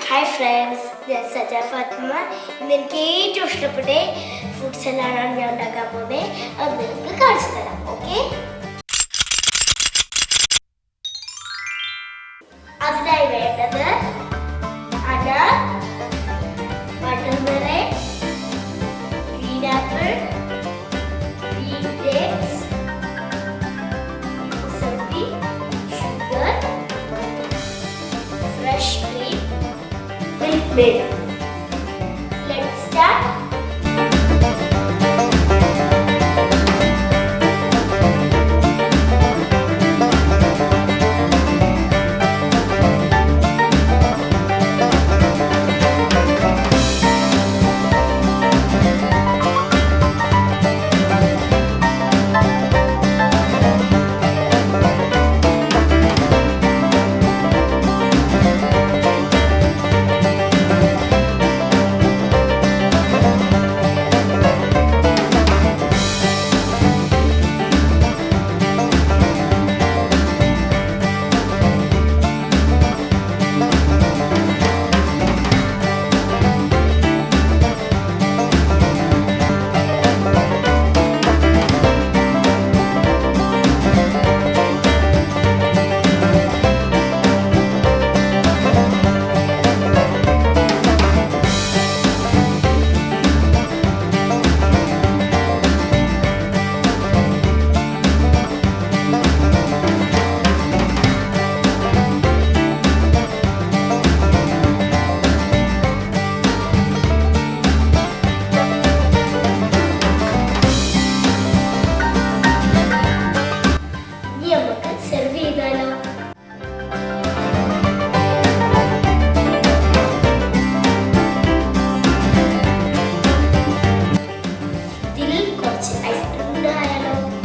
Hi friends, ഞാൻ സജ ഫാത്തിമ. ഇന്ന് എനിക്ക് ഏറ്റവും ഇഷ്ടപ്പെട്ട ഫുഡ് സലാഡാണ് ഞാൻ ഉണ്ടാക്കാൻ പോകുന്നത്. അത് നിങ്ങൾക്ക് കാണിച്ചു തരാം. ഓക്കെ, അതിനായി വേണ്ടത് അട, watermelon, green apple, green grapes, mosambi, sugar, fresh cream, MilkMaid. Let's start. Icecream.